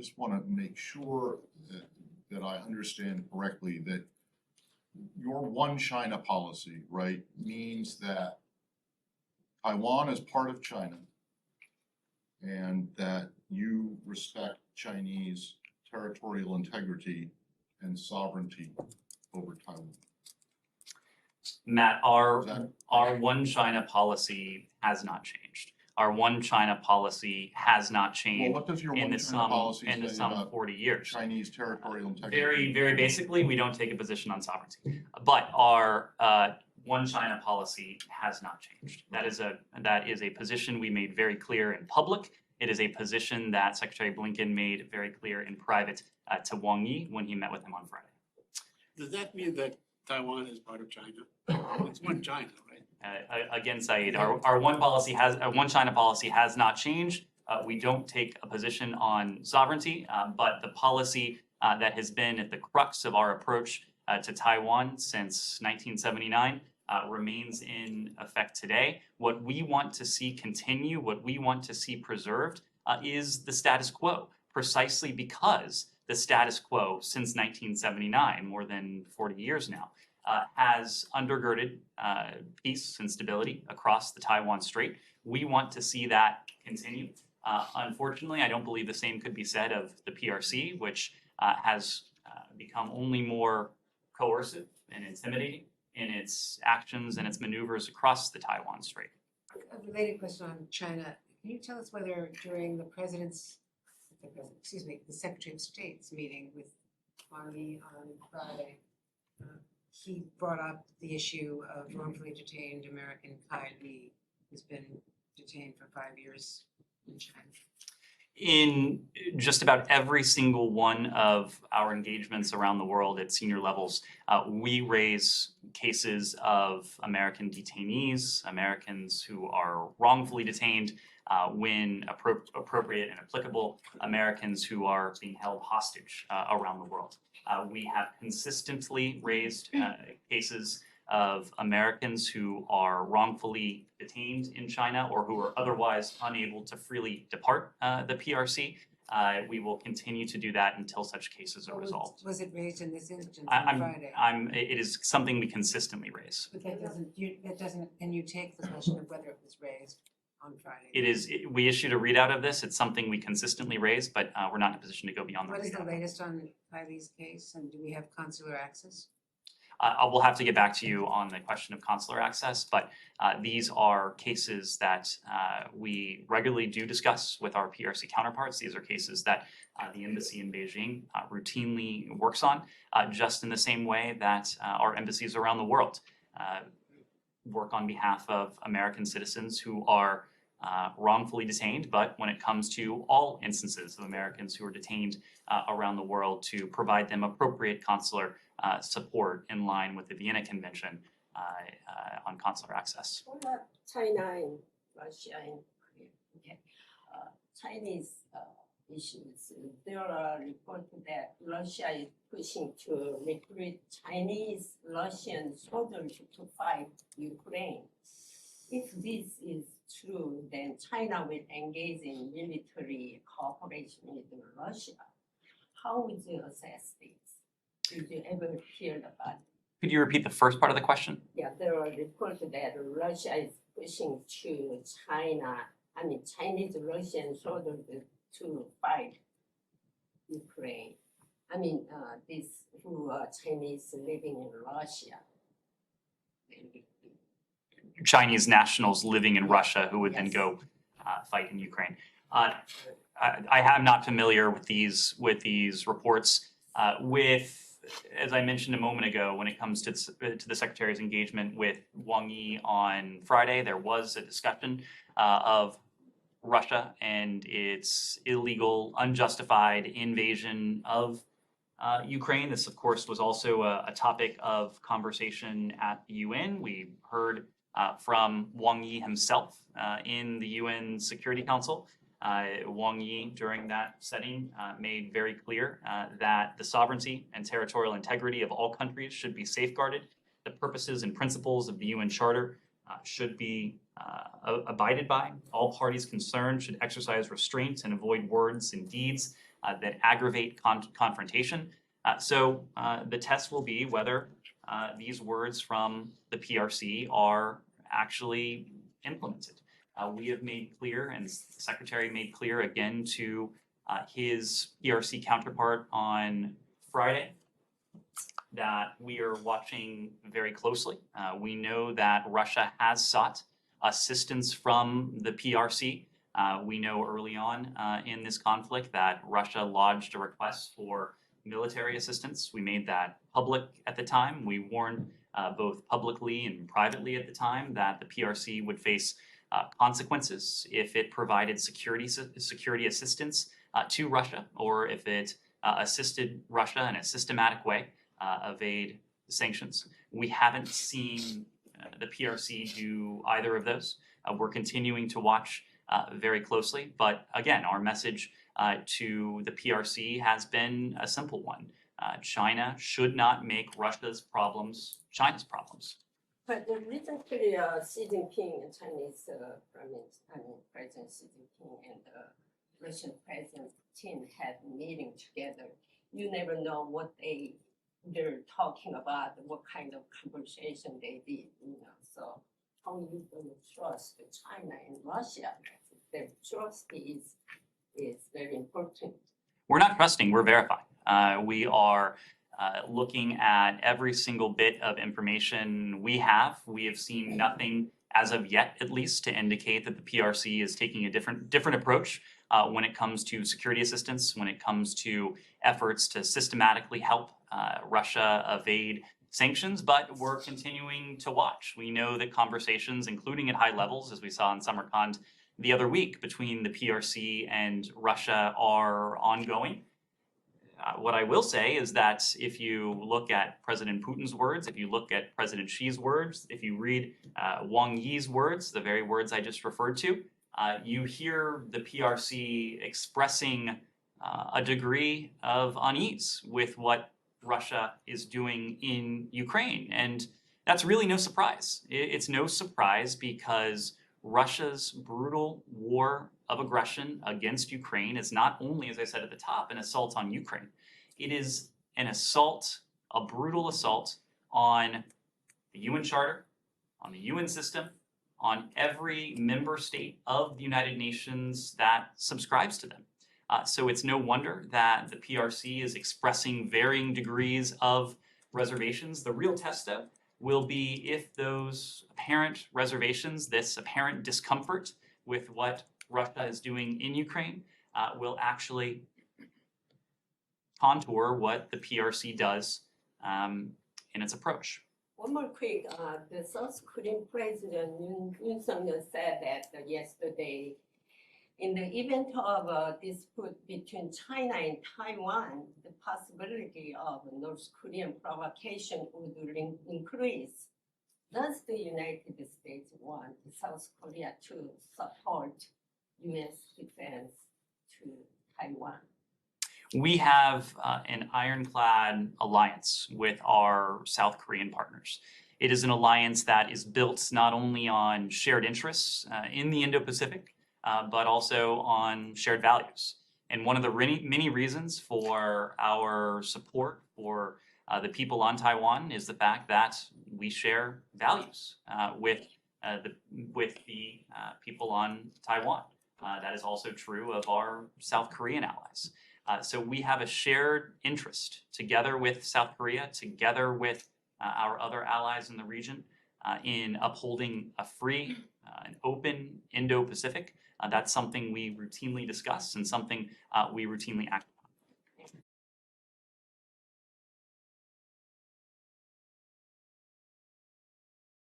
just want to make sure that I understand correctly that your one China policy, right, means that Taiwan is part of China and that you respect Chinese territorial integrity and sovereignty over Taiwan. Matt, our one China policy has not changed. Our one China policy has not changed. Well, what does your one China policy in the say some about 40 years. Chinese territorial integrity? Very basically, we don't take a position on sovereignty. But our one China policy has not changed. That is a position we made very clear in public. It is a position that Secretary Blinken made very clear in private to Wang Yi when he met with him on Friday. Does that mean that Taiwan is part of China? It's one China, right? Again, Saeed, our one China policy has not changed. We don't take a position on sovereignty, but the policy that has been at the crux of our approach to Taiwan since 1979 remains in effect today. What we want to see continue, what we want to see preserved is the status quo, precisely because the status quo since 1979, more than 40 years now, has undergirded peace and stability across the Taiwan Strait. We want to see that continue. Unfortunately, I don't believe the same could be said of the PRC, which has become only more coercive and intimidating in its actions and its maneuvers across the Taiwan Strait. A related question on China. Can you tell us whether during the Secretary of State's meeting with Wang Yi on Friday, he brought up the issue of wrongfully detained American Kai Li, who's been detained for 5 years in China? In just about every single one of our engagements around the world at senior levels, we raise cases of American detainees, Americans who are wrongfully detained, when appropriate and applicable, Americans who are being held hostage around the world. We have consistently raised cases of Americans who are wrongfully detained in China or who are otherwise unable to freely depart the PRC. We will continue to do that until such cases are resolved. Was it raised in this instance on Friday? It is something we consistently raise. But that doesn't, and you take the question of whether it was raised on Friday. It is. We issued a readout of this. It's something we consistently raise, but we're not in a position to go beyond the readout. What is the latest on Kai Li's case, and do we have consular access? We'll have to get back to you on the question of consular access, but these are cases that we regularly do discuss with our PRC counterparts. These are cases that the embassy in Beijing routinely works on, just in the same way that our embassies around the world work on behalf of American citizens who are wrongfully detained, but when it comes to all instances of Americans who are detained around the world, to provide them appropriate consular support in line with the Vienna Convention on consular access. What about China and Russia and Korea? Okay. Chinese issues. There are reports that Russia is pushing to recruit Chinese Russian soldiers to fight Ukraine. If this is true, then China will engage in military cooperation with Russia. How would you assess this? Did you ever hear about it? Could you repeat the first part of the question? Yeah, there are reports that Russia is pushing to Chinese Russian soldiers to fight Ukraine. These who are Chinese living in Russia. Chinese nationals living in Russia who would then go fight in Ukraine. I am not familiar with these reports. As I mentioned a moment ago, when it comes to the Secretary's engagement with Wang Yi on Friday, there was a discussion of Russia and its illegal, unjustified invasion of Ukraine. This, of course, was also a topic of conversation at the UN. We heard from Wang Yi himself in the UN Security Council. Wang Yi, during that setting, made very clear that the sovereignty and territorial integrity of all countries should be safeguarded. The purposes and principles of the UN Charter should be abided by. All parties concerned should exercise restraint and avoid words and deeds that aggravate confrontation. So the test will be whether these words from the PRC are actually implemented. We have made clear, and the Secretary made clear again to his PRC counterpart on Friday, that we are watching very closely. We know that Russia has sought assistance from the PRC. We know early on in this conflict that Russia lodged a request for military assistance. We made that public at the time. We warned both publicly and privately at the time that the PRC would face consequences if it provided security assistance to Russia, or if it assisted Russia in a systematic way evade sanctions. We haven't seen the PRC do either of those. We're continuing to watch very closely, but again, our message to the PRC has been a simple one. China should not make Russia's problems China's problems. But recently, Xi Jinping and Chinese President Xi Jinping and the Russian President Putin had a meeting together. You never know what they're talking about, what kind of conversation they did, So how you going to trust China and Russia? The trust is very important. We're not trusting, we're verifying. We are looking at every single bit of information we have. We have seen nothing as of yet, at least, to indicate that the PRC is taking a different approach when it comes to security assistance, when it comes to efforts to systematically help Russia evade sanctions, but we're continuing to watch. We know that conversations, including at high levels, as we saw in Samarkand the other week, between the PRC and Russia are ongoing. What I will say is that if you look at President Putin's words, if you look at President Xi's words, if you read Wang Yi's words, the very words I just referred to, you hear the PRC expressing a degree of unease with what Russia is doing in Ukraine. And that's really no surprise. It's no surprise because Russia's brutal war of aggression against Ukraine is not only, as I said at the top, an assault on Ukraine. It is an assault, a brutal assault on the UN Charter, on the UN system, on every member state of the United Nations that subscribes to them. So it's no wonder that the PRC is expressing varying degrees of reservations. The real test, though, will be if those apparent reservations, this apparent discomfort with what Russia is doing in Ukraine, will actually contour what the PRC does in its approach. One more quick, the South Korean President Yoon Suk-yeol said that yesterday, in the event of a dispute between China and Taiwan, the possibility of North Korean provocation would increase. Does the United States want South Korea to support U.S. defense to Taiwan? We have an ironclad alliance with our South Korean partners. It is an alliance that is built not only on shared interests in the Indo-Pacific, but also on shared values. And one of the many reasons for our support for the people on Taiwan is the fact that we share values with the people on Taiwan. That is also true of our South Korean allies. So we have a shared interest together with South Korea, together with our other allies in the region, in upholding a free and open Indo-Pacific. That's something we routinely discuss and something we routinely act